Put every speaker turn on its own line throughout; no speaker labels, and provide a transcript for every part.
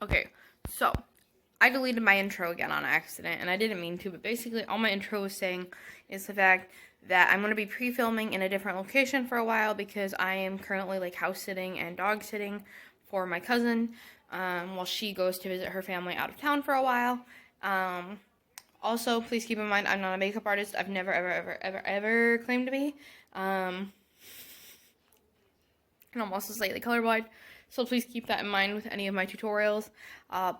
Okay, so I deleted my intro again on accident, and I didn't mean to, but basically all my intro was saying is the fact that I'm going to be pre-filming in a different location for a while because I am currently like house sitting and dog sitting for my cousin while she goes to visit her family out of town for a while. Also, please keep in mind I'm not a makeup artist. I've never, ever claimed to be. And I'm also slightly colorblind, so please keep that in mind with any of my tutorials.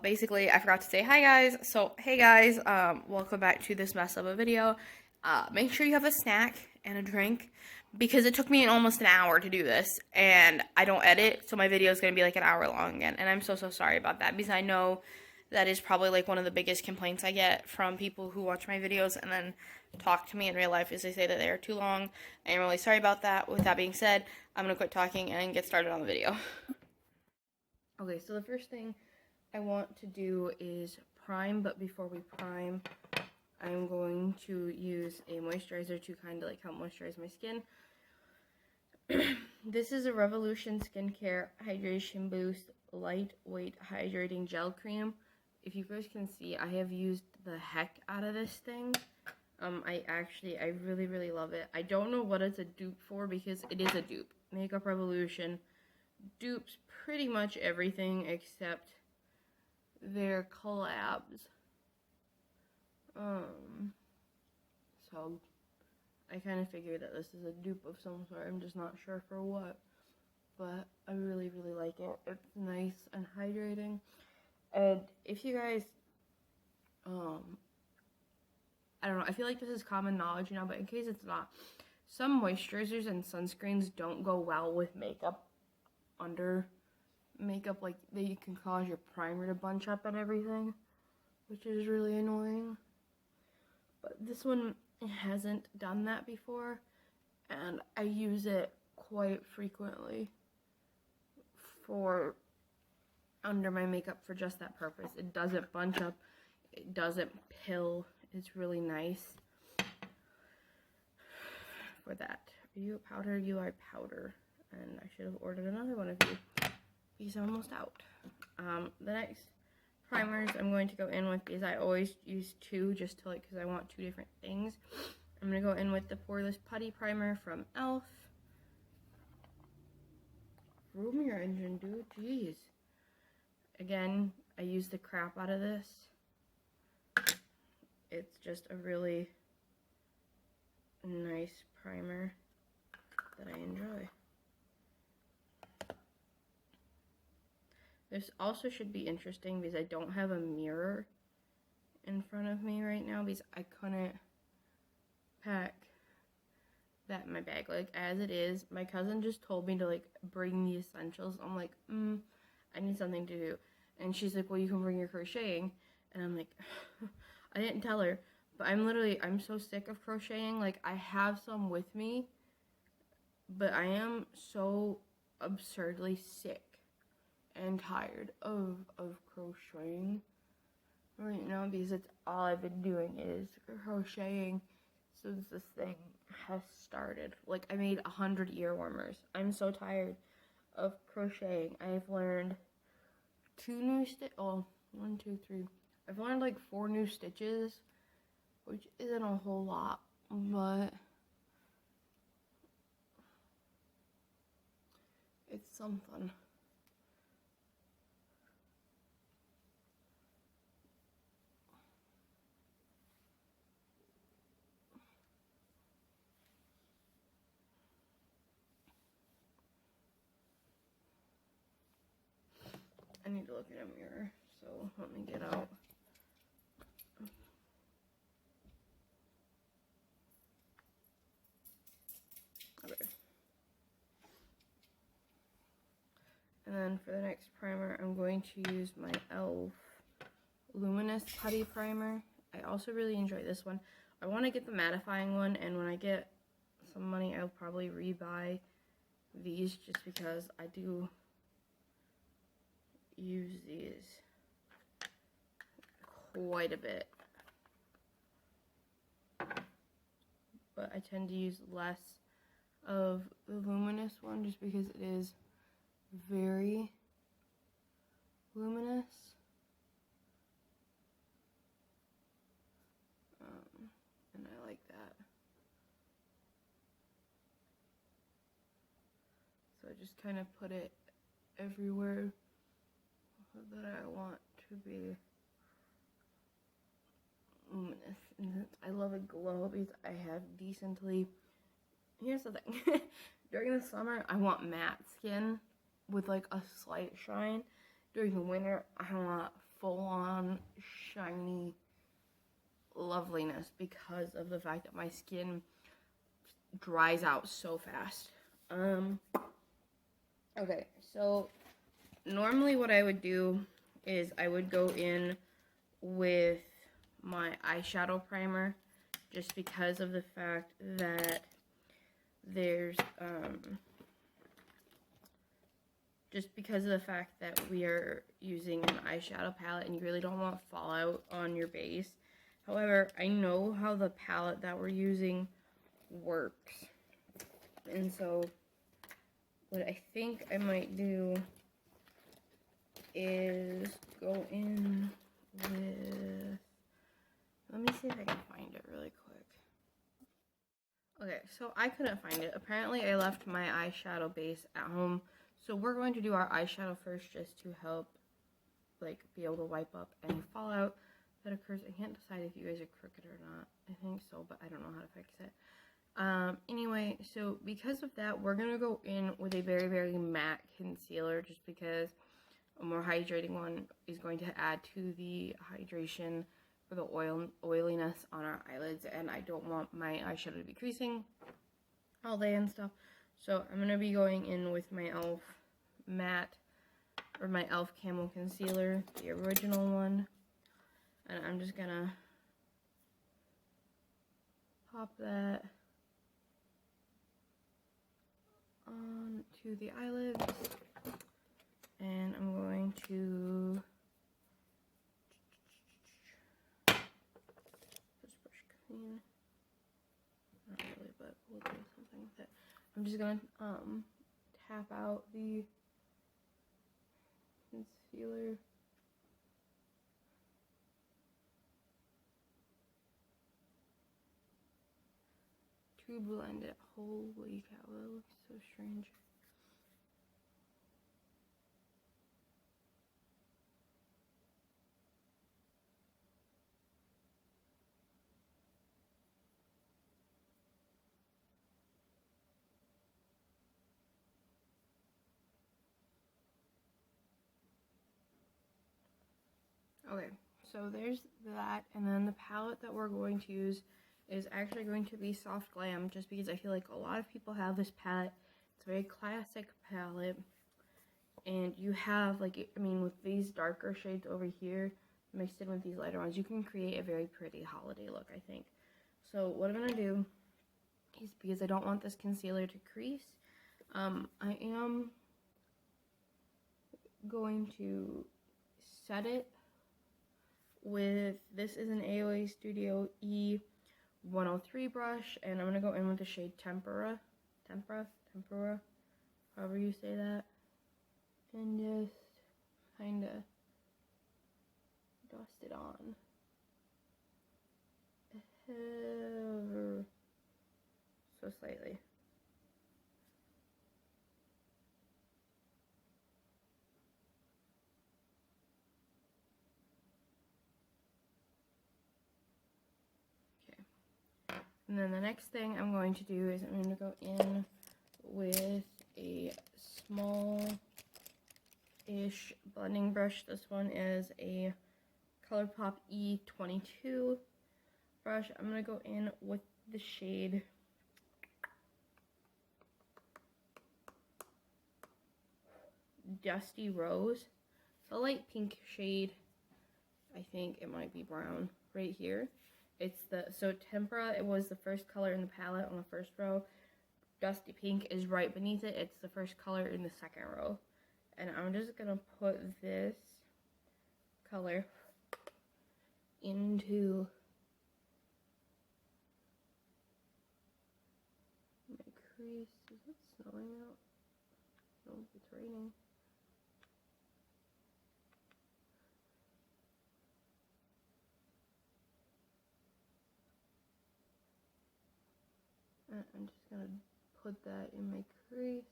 Basically, I forgot to say hi guys. So, hey guys, welcome back to this mess of a video. Make sure you have a snack and a drink, because it took me almost an hour to do this, and I don't edit, so my video is going to be like an hour long again, and I'm so sorry about that, because I know that is probably like one of the biggest complaints I get from people who watch my videos and then talk to me in real life is they say that they are too long. I'm really sorry about that. With that being said, I'm going to quit talking and get started on the video. Okay, so the first thing I want to do is prime, but before we prime, I'm going to use a moisturizer to kind of like help moisturize my skin. This is a Revolution Skincare Hydration Boost Lightweight Hydrating Gel Cream. If you guys can see, I have used the heck out of this thing. I really love it. I don't know what it's a dupe for, because it is a dupe. Makeup Revolution dupes pretty much everything except their collabs. So I kind of figured that this is a dupe of some sort. I'm just not sure for what, but I really like it. It's nice and hydrating. And if you guys, I don't know, I feel like this is common knowledge now, but in case it's not, some moisturizers and sunscreens don't go well with makeup under makeup. Like, they can cause your primer to bunch up and everything, which is really annoying. But this one hasn't done that before, and I use it quite frequently for under my makeup for just that purpose. It doesn't bunch up, it doesn't pill. It's really nice for that. Are you a powder? You are powder. And I should have ordered another one of you, because I'm almost out. The next primers I'm going to go in with is, I always use two just to like, because I want two different things. I'm going to go in with the Poreless Putty Primer from e.l.f. Room your engine, dude. Jeez. Again, I use the crap out of this. It's just a really nice primer that I enjoy. This also should be interesting because I don't have a mirror in front of me right now, because I couldn't pack that in my bag. Like, as it is, my cousin just told me to like bring the essentials. I'm like, I need something to do. And she's like, well, you can bring your crocheting. And I'm like, I didn't tell her, but I'm so sick of crocheting. Like, I have some with me, but I am so absurdly sick and tired of crocheting right now, because it's all I've been doing is crocheting since this thing has started. Like, I made 100 ear warmers. I'm so tired of crocheting. I've learned 2 new one, two, three. I've learned like 4 new stitches, which isn't a whole lot, but it's something. I need to look in a mirror, so let me get out. Okay. And then for the next primer, I'm going to use my e.l.f. Luminous Putty Primer. I also really enjoy this one. I want to get the mattifying one, and when I get some money, I'll probably rebuy these, just because I do use these quite a bit. But I tend to use less of the luminous one, just because it is very luminous. just kind of put it everywhere that I want to be luminous. And I love a glow because I have decently... Here's the thing. During the summer, I want matte skin with like a slight shine. During the winter, I want full-on shiny loveliness because of the fact that my skin dries out so fast. Okay, so normally what I would do is I would go in with my eyeshadow primer just because of the fact that there's we are using an eyeshadow palette and you really don't want fallout on your base. However, I know how the palette that we're using works. And so what I think I might do is go in with, let me see if I can find it really quick. Okay, so I couldn't find it. Apparently I left my eyeshadow base at home. So we're going to do our eyeshadow first just to help like be able to wipe up any fallout that occurs. I can't decide if you guys are crooked or not. I think so, but I don't know how to fix it. Anyway, so because of that, we're going to go in with a very, very matte concealer just because a more hydrating one is going to add to the hydration for the oiliness on our eyelids, and I don't want my eyeshadow to be creasing all day and stuff. So I'm going to be going in with my e.l.f. matte, or my e.l.f. Camo Concealer, the original one. And I'm just going to pop that onto the eyelids. And I'm going to just brush clean. Not really, but we'll do something with it. I'm just gonna tap out the concealer. To blend it. Holy cow, that looks so strange. Okay, so there's that, and then the palette that we're going to use is actually going to be Soft Glam, just because I feel like a lot of people have this palette. It's a very classic palette, and you have, like, I mean, with these darker shades over here, mixed in with these lighter ones, you can create a very pretty holiday look, I think. So what I'm going to do is, because I don't want this concealer to crease, I am going to set it with, this is an AOA Studio E103 brush, and I'm going to go in with the shade Tempera, however you say that, and just kind of dust it on. Ever so slightly. And then the next thing I'm going to do is I'm going to go in with a small-ish blending brush. This one is a ColourPop E22 brush. I'm going to go in with the shade Dusty Rose. It's a light pink shade. I think it might be brown right here. It's so Tempera, it was the first color in the palette on the first row. Dusty Pink is right beneath it. It's the first color in the second row. And I'm just going to put this color into my crease. Is it snowing out? No, it's raining. I'm just going to put that in my crease.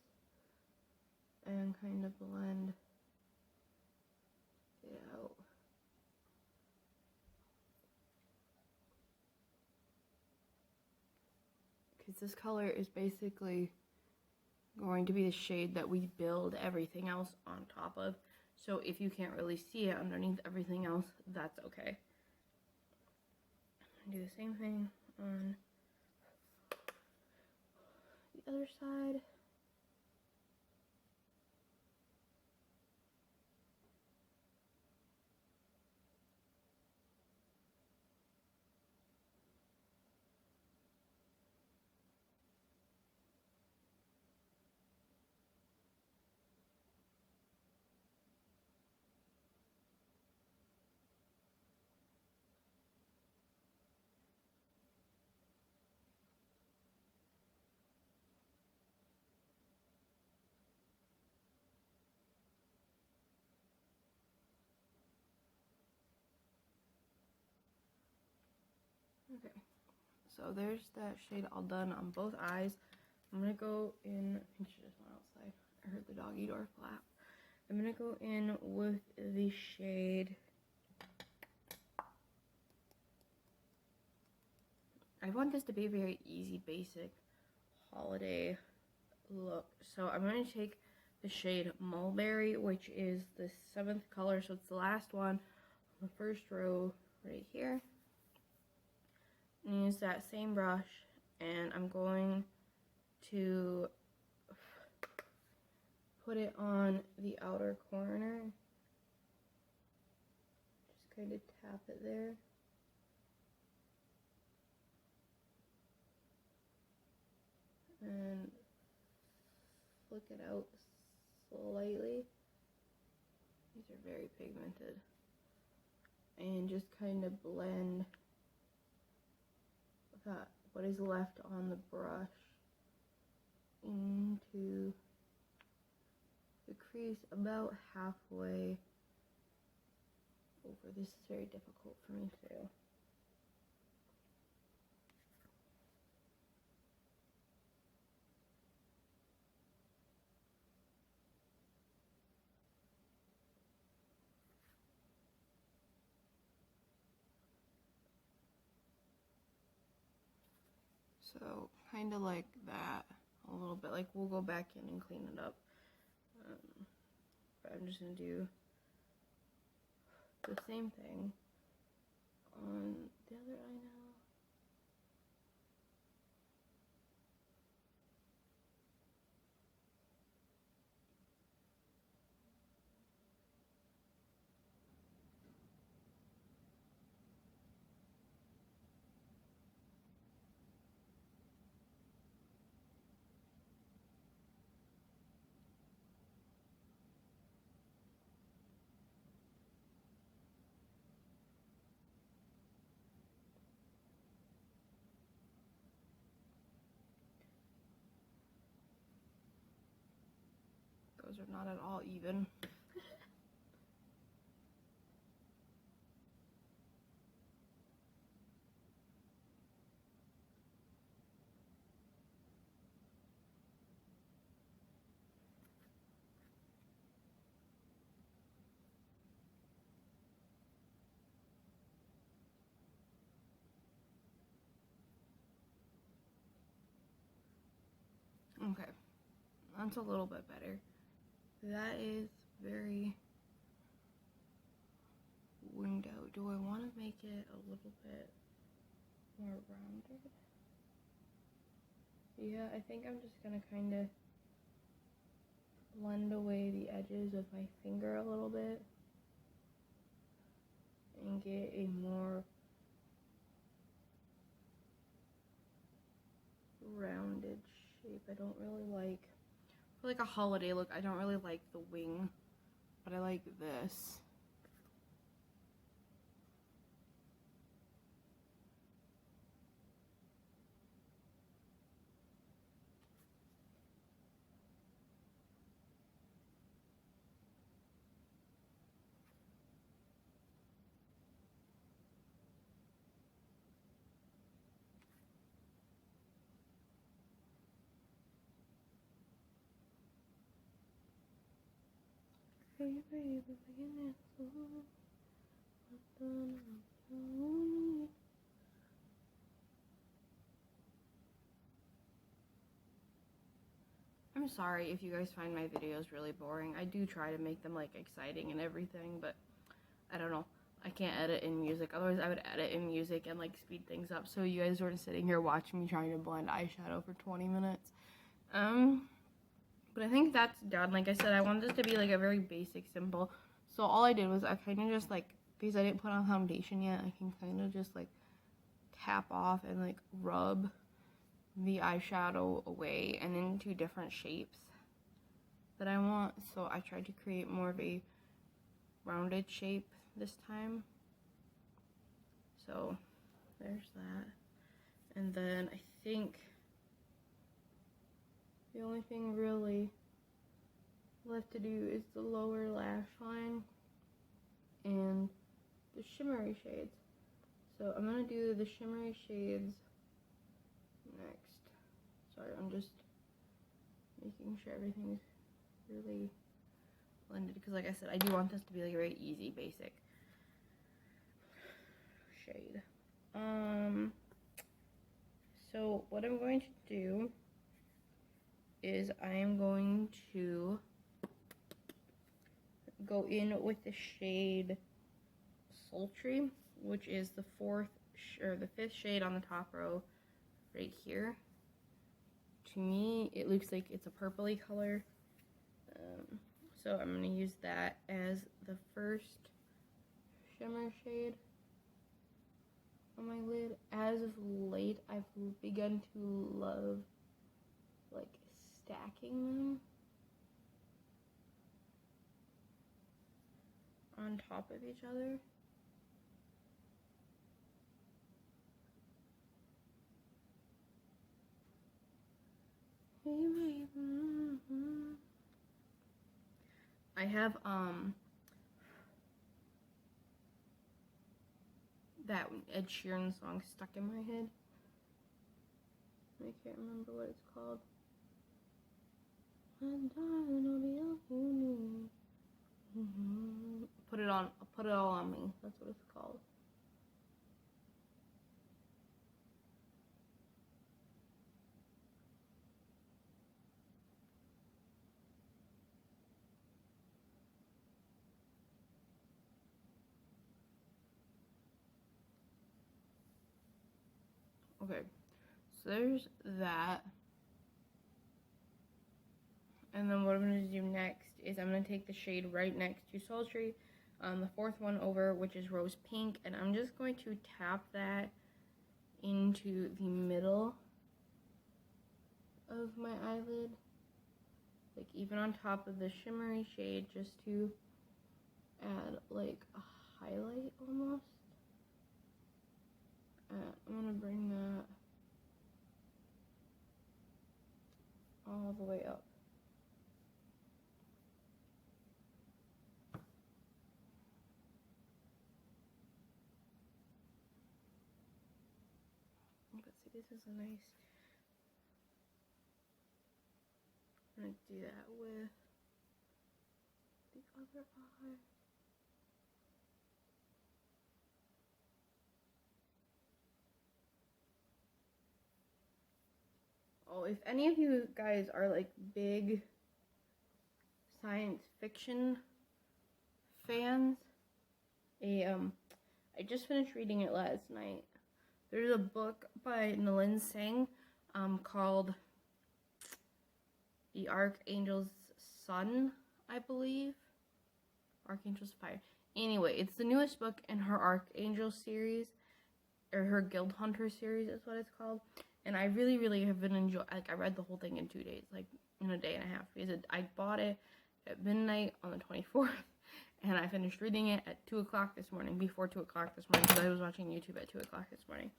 and kind of blend it out. Because this color is basically going to be the shade that we build everything else on top of. So if you can't really see it underneath everything else, that's okay. Do the same thing on the other side. Okay, so there's that shade all done on both eyes. I'm gonna go in, I think she just went outside. I heard the doggy door flap. I'm gonna go in with the shade, I want this to be a very easy, basic holiday look. So I'm going to take the shade Mulberry, which is the 7th color, so it's the last one on the first row right here. And use that same brush, and I'm going to put it on the outer corner. Just kind of tap it there. And flick it out slightly. These are very pigmented. And just kind of blend that, what is left on the brush, into the crease about halfway over. This is very difficult for me to do. So kind of like that, a little bit. Like we'll go back in and clean it up. But I'm just gonna do the same thing on the other eye now. Those are not at all even. Okay, that's a little bit better. That is very winged out. Do I want to make it a little bit more rounded? Yeah, I think I'm just gonna kind of blend away the edges with my finger a little bit and get a more rounded shape. I don't really like, for like a holiday look, I don't really like the wing, but I like this. I'm sorry if you guys find my videos really boring. I do try to make them like exciting and everything, but I don't know. I can't edit in music. Otherwise, I would edit in music and like speed things up so you guys weren't sitting here watching me trying to blend eyeshadow for 20 minutes. But I think that's done. Like I said, I want this to be like a very basic, simple. So all I did was I kind of just like, because I didn't put on foundation yet, I can kind of just like tap off and like rub the eyeshadow away and into different shapes that I want. So I tried to create more of a rounded shape this time. So there's that. And then I think the only thing really left to do is the lower lash line and the shimmery shades. So I'm gonna do the shimmery shades next. Sorry, I'm just making sure everything's really blended because like I said, I do want this to be like a very easy, basic shade. So what I'm going to do is I am going to go in with the shade Sultry, which is the fifth shade on the top row right here. To me, it looks like it's a purpley color. So I'm going to use that as the first shimmer shade on my lid. As of late, I've begun to love like stacking them on top of each other. I have that Ed Sheeran song stuck in my head. I can't remember what it's called. Put it all on me. That's what it's called. Okay, so there's that. And then what I'm going to do next is I'm going to take the shade right next to Sultry, the fourth one over, which is Rose Pink, and I'm just going to tap that into the middle of my eyelid, like even on top of the shimmery shade, just to add like a highlight almost. I'm going to bring that all the way up. Let's see, this is a nice, I'm going to do that with the other eye. Oh, if any of you guys are like big science fiction fans, I just finished reading it last night. There's a book by Nalin Singh called The Archangel's Son, I believe. Archangel's Fire. Anyway, it's the newest book in her Archangel series, or her Guild Hunter series is what it's called. And I really, really have been enjoying, like, I read the whole thing in 2 days, like, in a day and a half. Because I bought it at midnight on the 24th, and I finished reading it at 2 o'clock this morning, before 2 o'clock this morning, because I was watching YouTube at 2 o'clock this morning.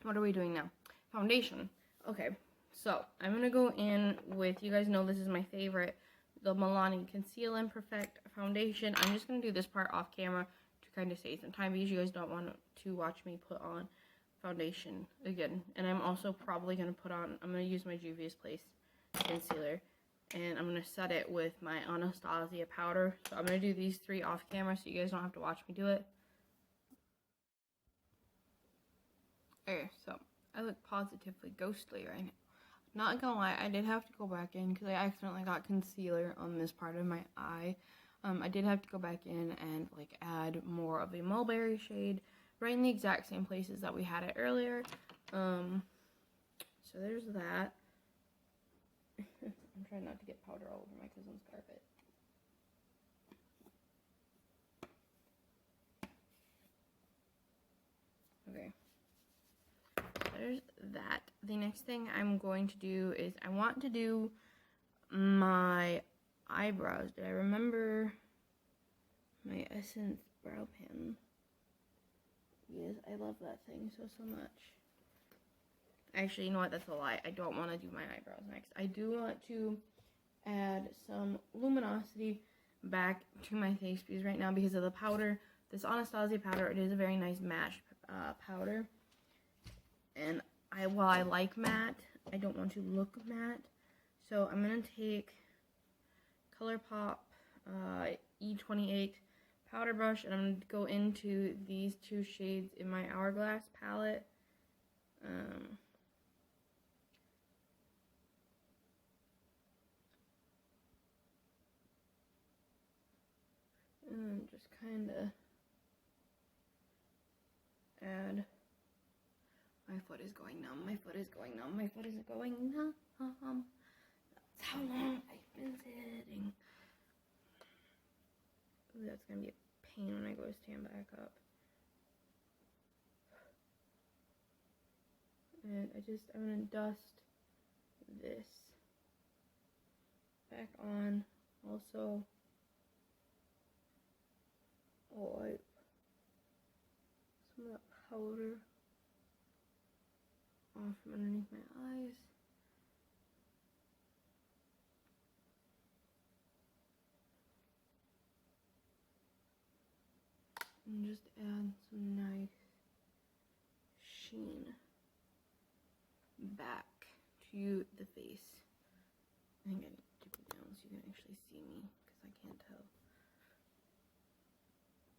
What are we doing now? Foundation. Okay, so I'm going to go in with, you guys know this is my favorite, the Milani Conceal and Perfect Foundation. I'm just going to do this part off camera to kind of save some time, because you guys don't want to watch me put on foundation again. And I'm also probably going to put on, I'm going to use my Juvia's Place concealer and I'm going to set it with my Anastasia powder. So I'm going to do these 3 off camera so you guys don't have to watch me do it. Okay, so I look positively ghostly right now. Not gonna lie, I did have to go back in because I accidentally got concealer on this part of my eye. I did have to go back in and like add more of a mulberry shade right in the exact same places that we had it earlier. So there's that. I'm trying not to get powder all over my cousin's carpet. Okay. There's that. The next thing I'm going to do is I want to do my eyebrows. Did I remember my Essence brow pen? Yes, I love that thing so much. Actually, you know what? That's a lie. I don't want to do my eyebrows next. I do want to add some luminosity back to my face because right now, because of the powder, this Anastasia powder, it is a very nice matte powder. And while I like matte, I don't want to look matte. So I'm going to take ColourPop E28 powder brush, and I'm going to go into these 2 shades in my Hourglass palette. And then just kind of add. My foot is going numb, my foot is going numb, my foot is going numb. That's how long I've been sitting. Ooh, that's going to be a pain when I go to stand back up. And I'm going to dust this back on. Also, wipe some of that powder off from underneath my eyes. And just add some nice sheen back to the face. I think I need to dip it down so you can actually see me because I can't tell.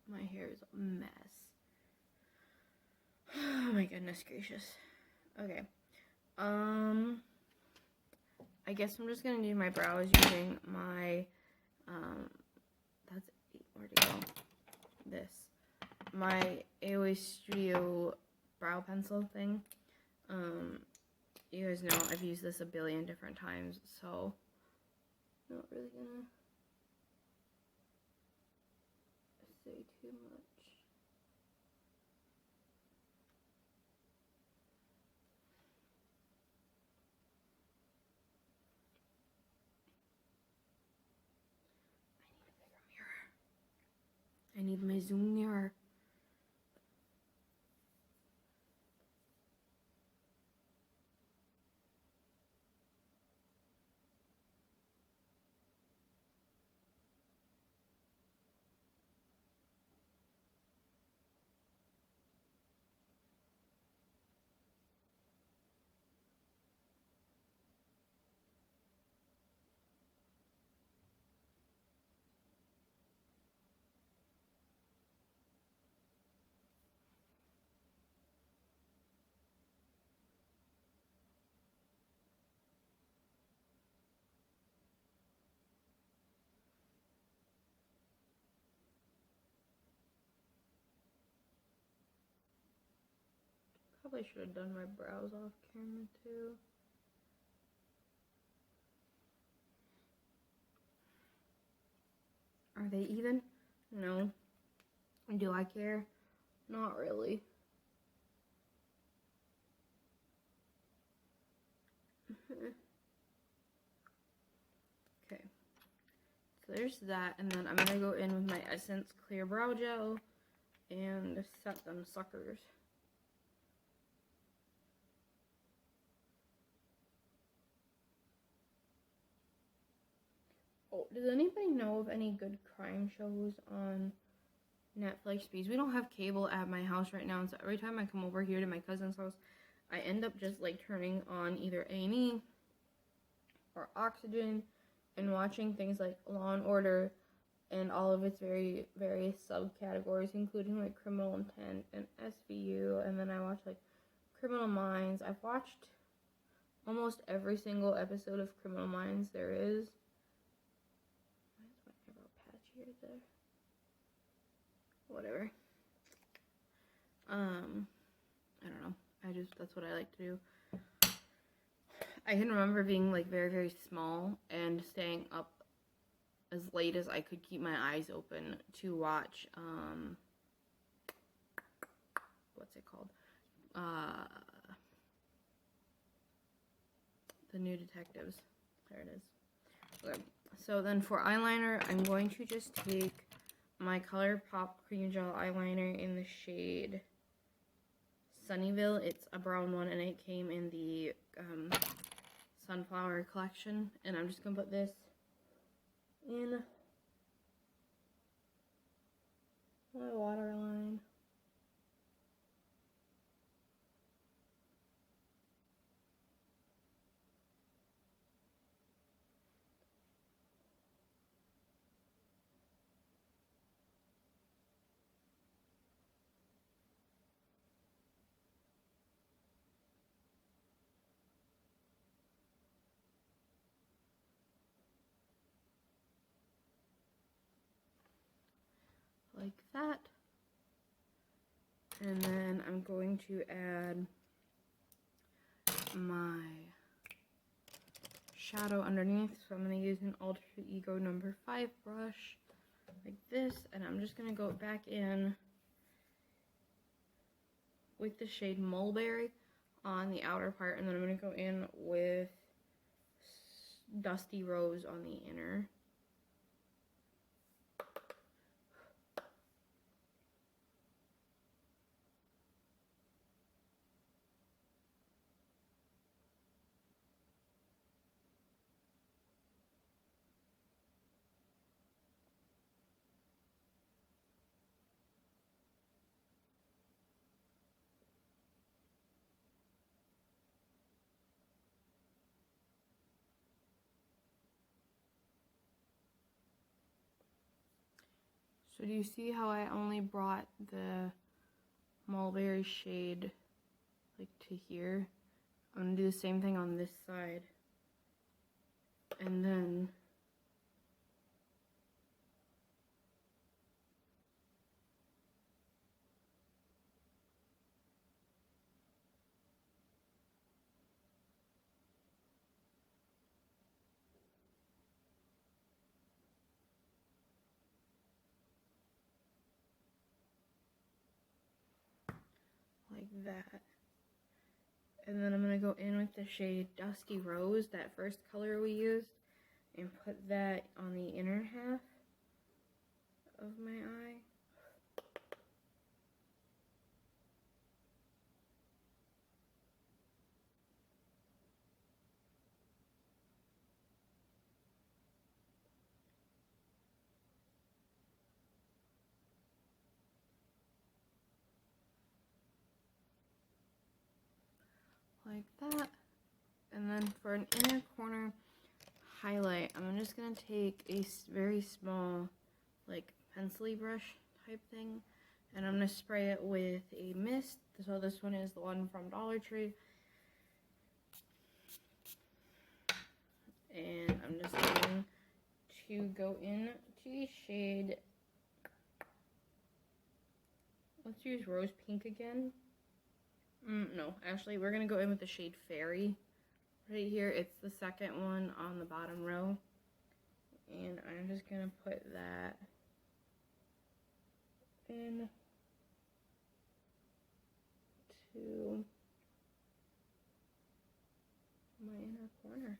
My hair is a mess. Oh my goodness gracious. Okay. I guess I'm just gonna do my brows using my where'd it go? This. My AOA Studio brow pencil thing. You guys know I've used this a billion different times, so not really gonna say too much. I need my zoom mirror. Probably should have done my brows off camera too. Are they even? No. Do I care? Not really. Okay. So there's that, and then I'm gonna go in with my Essence Clear Brow Gel and set them suckers. Oh, does anybody know of any good crime shows on Netflix? Because we don't have cable at my house right now, and so every time I come over here to my cousin's house, I end up just like turning on either A&E or Oxygen, and watching things like Law and Order and all of its various subcategories, including like Criminal Intent and SVU, and then I watched like Criminal Minds. I've watched almost every single episode of Criminal Minds there is. Why is my eyebrow patchy right there? Whatever. I don't know. That's what I like to do. I can remember being like very, very small and staying up as late as I could keep my eyes open to watch, what's it called? The New Detectives. There it is. Okay. So then for eyeliner, I'm going to just take my ColourPop Cream Gel eyeliner in the shade Sunnyvale. It's a brown one, and it came in the Sunflower collection. And I'm just going to put this in my waterline. Like that. And then I'm going to add my shadow underneath. So I'm going to use an Alter Ego number 5 brush like this. And I'm just going to go back in with the shade Mulberry on the outer part. And then I'm going to go in with Dusty Rose on the inner. So do you see how I only brought the Mulberry shade like to here? I'm going to do the same thing on this side. And then like that. And then I'm going to go in with the shade Dusty Rose, that first color we used, and put that on the inner half of my eye. Like that. And then for an inner corner highlight, I'm just going to take a very small, like, pencil-y brush type thing, and I'm going to spray it with a mist. So this one is the one from Dollar Tree. And I'm just going to go in to a shade, let's use Rose Pink again. No, actually, we're going to go in with the shade Fairy right here. It's the second one on the bottom row. And I'm just going to put that in to my inner corner.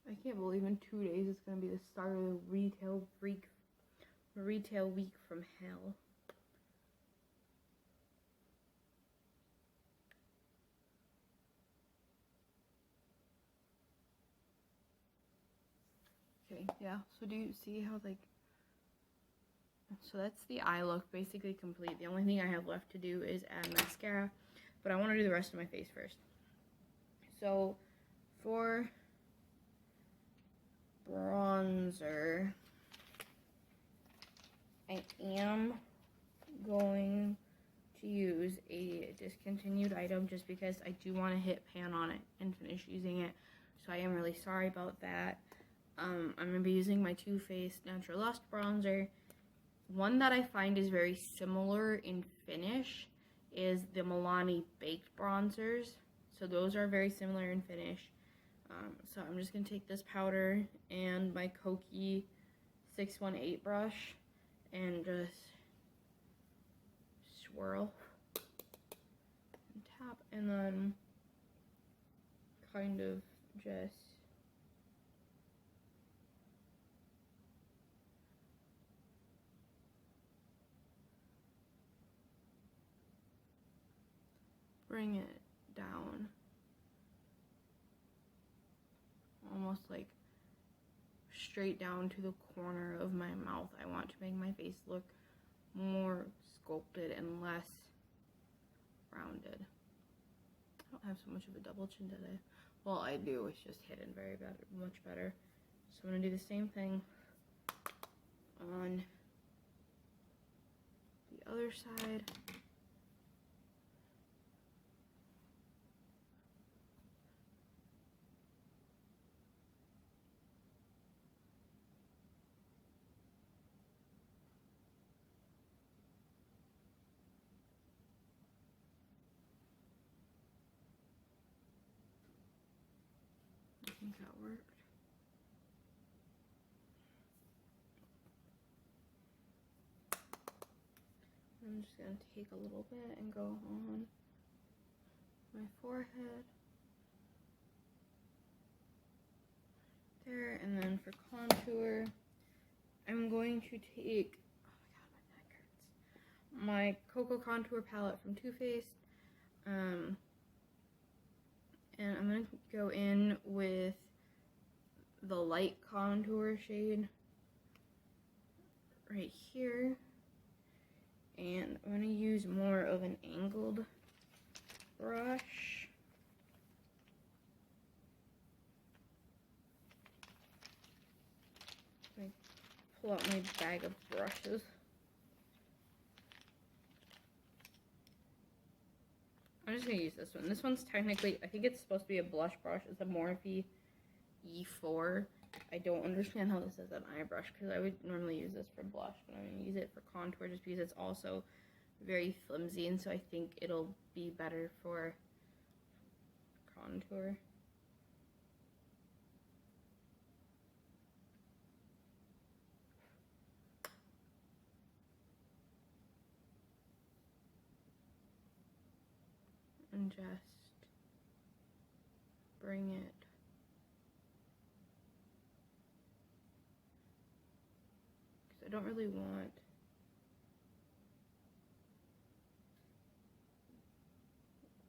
I can't believe in 2 days it's going to be the start of the retail week from hell. Okay, yeah, so do you see how, like, so that's the eye look basically complete. The only thing I have left to do is add mascara, but I want to do the rest of my face first. So for bronzer, I am going to use a discontinued item just because I do want to hit pan on it and finish using it. So I am really sorry about that. I'm going to be using my Too Faced Natural Lust bronzer. One that I find is very similar in finish is the Milani Baked bronzers. So those are very similar in finish. So I'm just going to take this powder and my Kokie 618 brush and just swirl and tap, and then kind of just bring it down, almost like straight down to the corner of my mouth. I want to make my face look more sculpted and less rounded. I don't have so much of a double chin today. Well, I do, it's just hidden very better, much better. So I'm gonna do the same thing on the other side. I think that worked. I'm just going to take a little bit and go on my forehead. There, and then for contour, I'm going to take, oh my god, my neck hurts. My Cocoa Contour palette from Too Faced. And I'm going to go in with the light contour shade right here. And I'm going to use more of an angled brush. Let me pull out my bag of brushes. I'm just going to use this one. This one's technically, I think it's supposed to be a blush brush. It's a Morphe E4. I don't understand how this is an eye brush because I would normally use this for blush, but I'm going to use it for contour just because it's also very flimsy, and so I think it'll be better for contour. And just bring it because I don't really want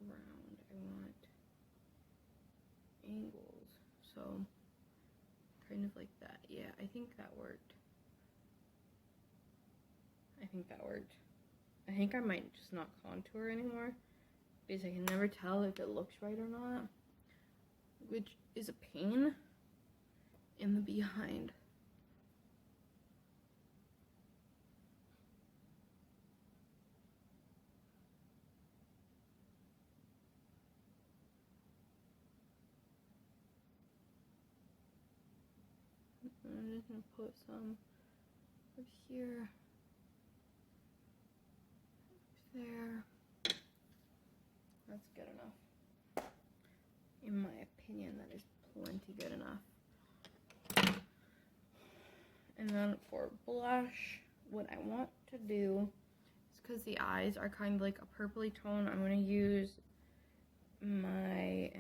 round, I want angles, so kind of like that. Yeah, I think that worked. I think I might just not contour anymore because I can never tell if it looks right or not, which is a pain in the behind. I'm just gonna put some up here, there. That's good enough. In my opinion, that is plenty good enough. And then for blush, what I want to do is, because the eyes are kind of like a purpley tone, I'm going to use my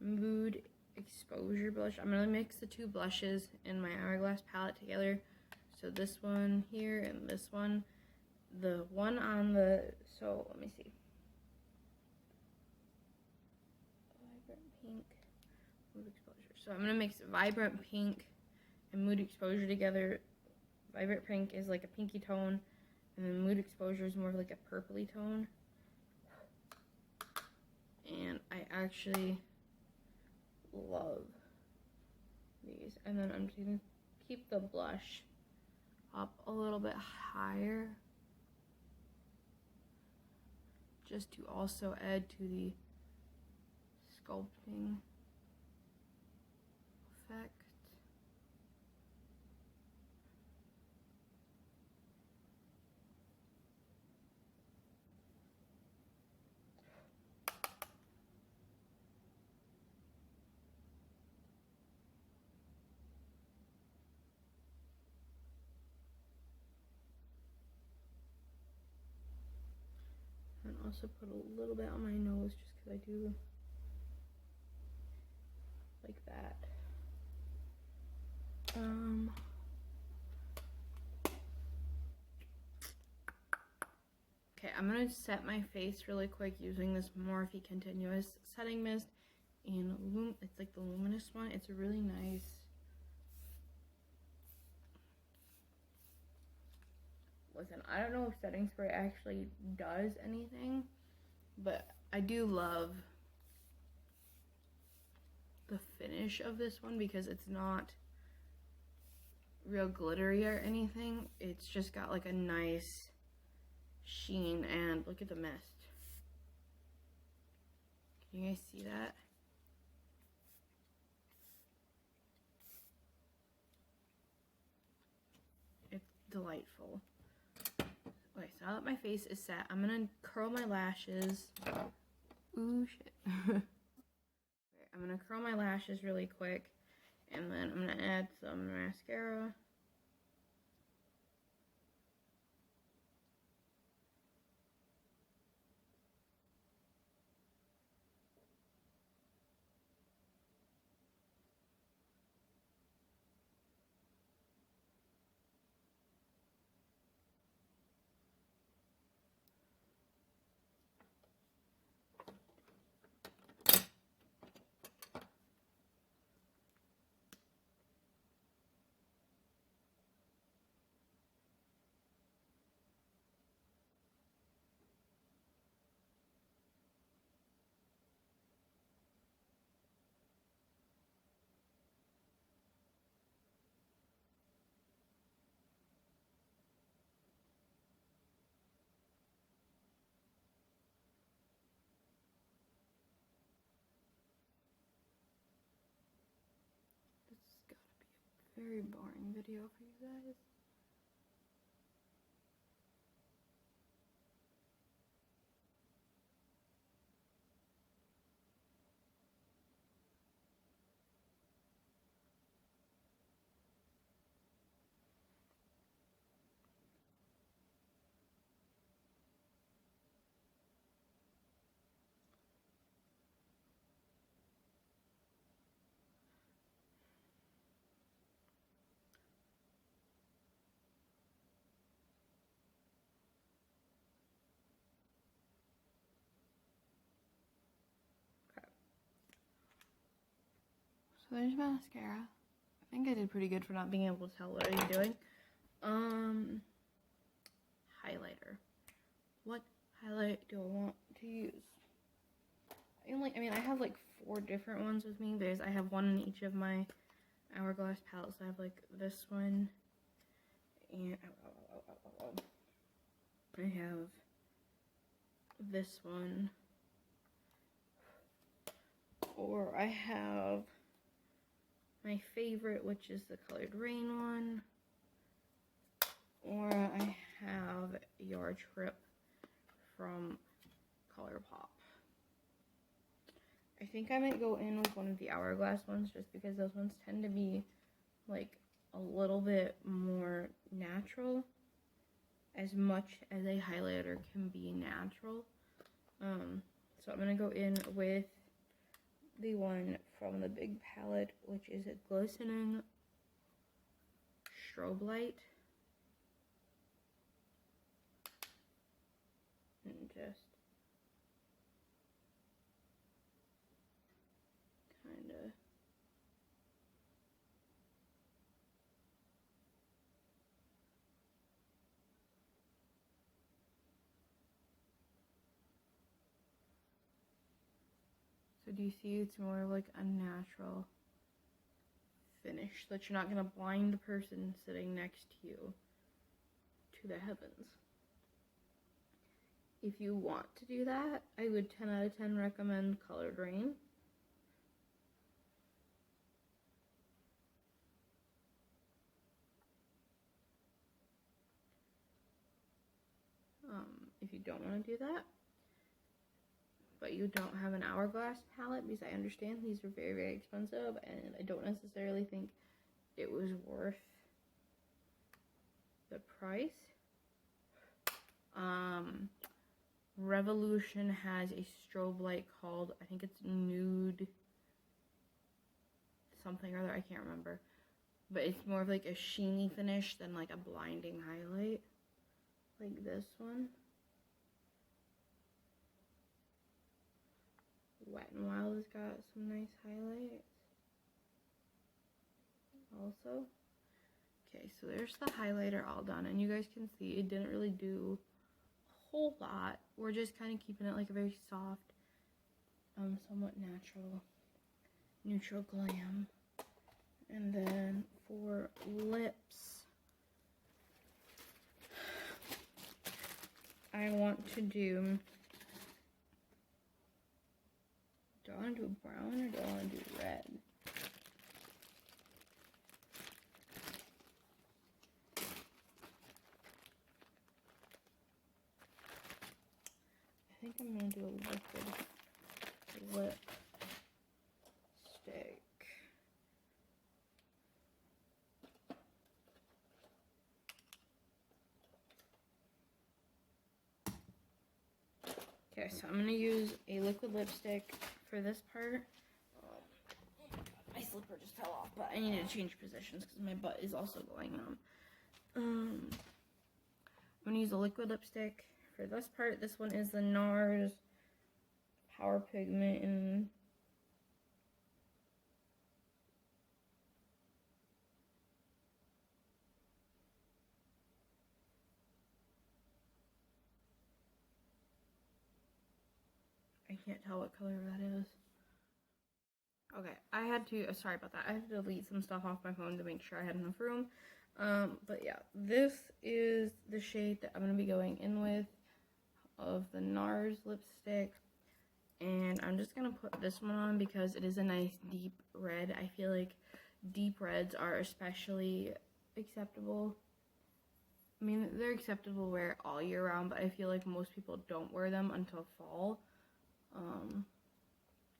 Mood Exposure blush. I'm going to mix the two blushes in my Hourglass palette together. So this one here and this one. The one on the, so let me see. So I'm gonna mix Vibrant Pink and Mood Exposure together. Vibrant Pink is like a pinky tone, and then Mood Exposure is more of like a purpley tone. And I actually love these. And then I'm just gonna keep the blush up a little bit higher, just to also add to the sculpting effect. And also put a little bit on my nose just because I do like that. Okay, I'm gonna set my face really quick using this Morphe Continuous Setting Mist, and it's like the luminous one. It's a really nice. Listen, I don't know if setting spray actually does anything, but I do love the finish of this one because it's not real glittery or anything. It's just got like a nice sheen, and look at the mist. Can you guys see that? It's delightful. Okay, so now that my face is set, I'm gonna curl my lashes. Ooh, shit. Okay, I'm gonna curl my lashes really quick, and then I'm gonna add some mascara. This has got to be a very boring video for you guys. So there's mascara. I think I did pretty good for not being able to tell what I'm doing. Highlighter. What highlight do I want to use? I have like 4 different ones with me. I have one in each of my Hourglass palettes. I have like this one, and I have this one, or I have my favorite, which is the Colored Rain one, or I have Your Trip from ColourPop. I think I might go in with one of the Hourglass ones just because those ones tend to be like a little bit more natural, as much as a highlighter can be natural. So I'm gonna go in with the one from the big palette, which is a Glistening Strobe Light. And just kind of But do you see it's more of like a natural finish, so that you're not going to blind the person sitting next to you to the heavens. If you want to do that, I would 10 out of 10 recommend Colored Rain. If you don't want to do that, but you don't have an Hourglass palette, because I understand these are very, very expensive, and I don't necessarily think it was worth the price. Revolution has a strobe light called, I think it's Nude something or other, I can't remember. But it's more of like a sheeny finish than like a blinding highlight. Like this one. Wet n Wild has got some nice highlights. Also. Okay, so there's the highlighter all done. And you guys can see it didn't really do a whole lot. We're just kind of keeping it like a very soft, somewhat natural, neutral glam. And then for lips, I want to do, do I want to do brown or do I want to do red? I think I'm going to do a liquid lip stick. Okay, so I'm going to use a liquid lipstick for this part. Oh my god, my slipper just fell off, but I need to change positions because my butt is also going numb. I'm going to use a liquid lipstick for this part. This one is the NARS Power Pigment and I can't tell what color that is. Okay, I had to, sorry about that. I had to delete some stuff off my phone to make sure I had enough room. But yeah, this is the shade that I'm going to be going in with of the NARS lipstick. And I'm just going to put this one on because it is a nice deep red. I feel like deep reds are especially acceptable. I mean, they're acceptable to wear all year round, but I feel like most people don't wear them until fall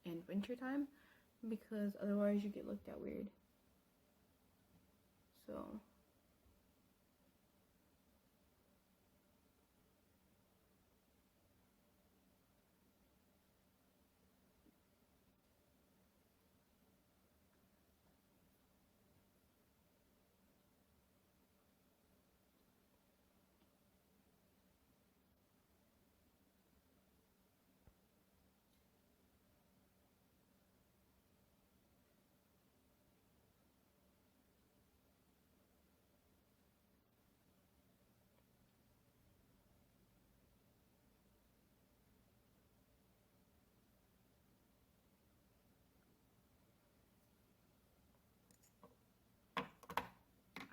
and winter time, because otherwise you get looked at weird. So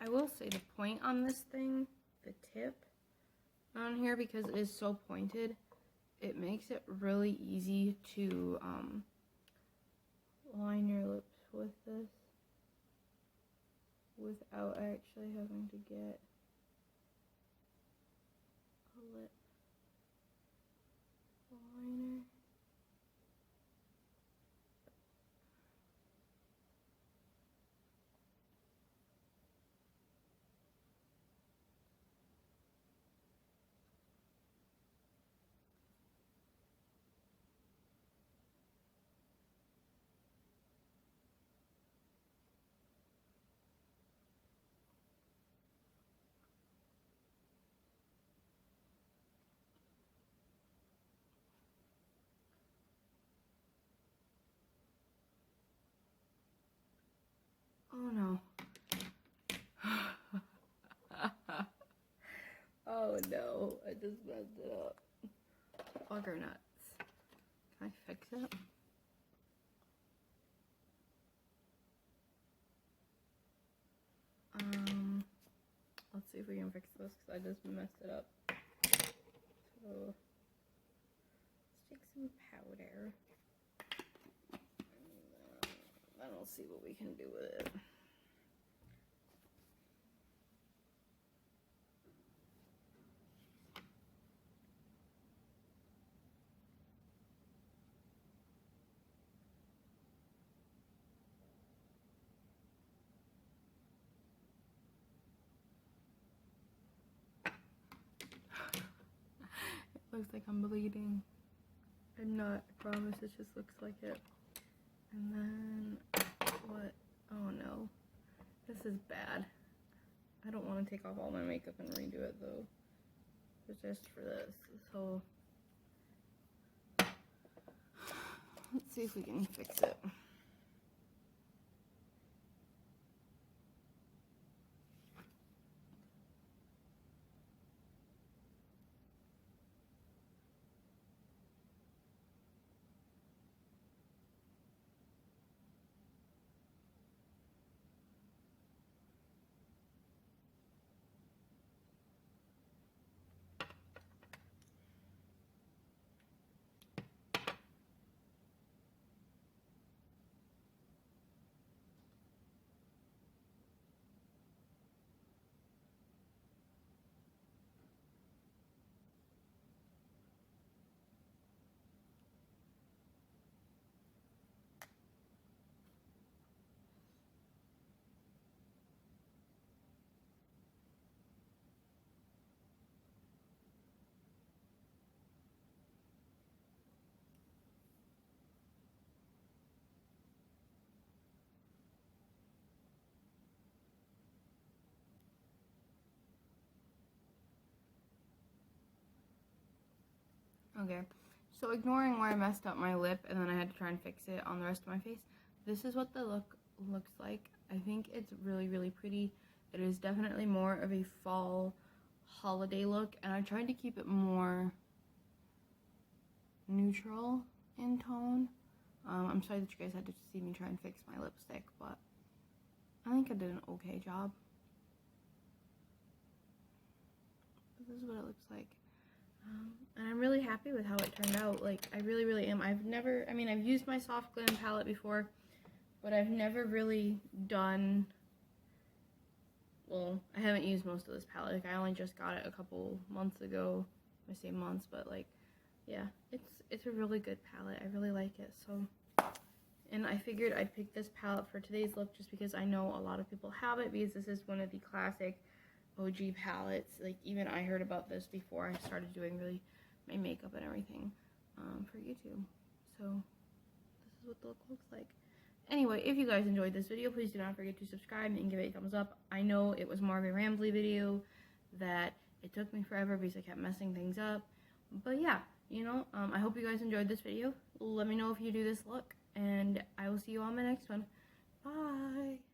I will say the point on this thing, the tip on here, because it is so pointed, it makes it really easy to line your lips with this without actually having to get a lip liner. Oh no. Oh no, I just messed it up. Bugger nuts. Can I fix it? if we can fix this because I just messed it up. So let's take some powder. And then we'll see what we can do with it. Looks like I'm bleeding. I'm not, I promise, it just looks like it. And then, what? Oh no. This is bad. I don't want to take off all my makeup and redo it though. It's just for this. So, let's see if we can fix it. Okay, so ignoring where I messed up my lip and then I had to try and fix it on the rest of my face, this is what the look looks like. I think it's really, really pretty. It is definitely more of a fall holiday look, and I tried to keep it more neutral in tone. I'm sorry that you guys had to see me try and fix my lipstick, but I think I did an okay job. This is what it looks like. And I'm really happy with how it turned out. Like, I really, really am. I've used my soft glam palette before, but I've never really done, well, I haven't used most of this palette. Like, I only just got it a couple months ago. I say months, but like, yeah, it's a really good palette. I really like it. So, and I figured I'd pick this palette for today's look just because I know a lot of people have it, because this is one of the classic OG palettes. Like, even I heard about this before I started doing really my makeup and everything for YouTube. So this is what the look looks like. Anyway, if you guys enjoyed this video, please do not forget to subscribe and give it a thumbs up. I know it was more of a rambly video, that it took me forever because I kept messing things up. But yeah, you know, I hope you guys enjoyed this video. Let me know if you do this look, and I will see you on my next one. Bye!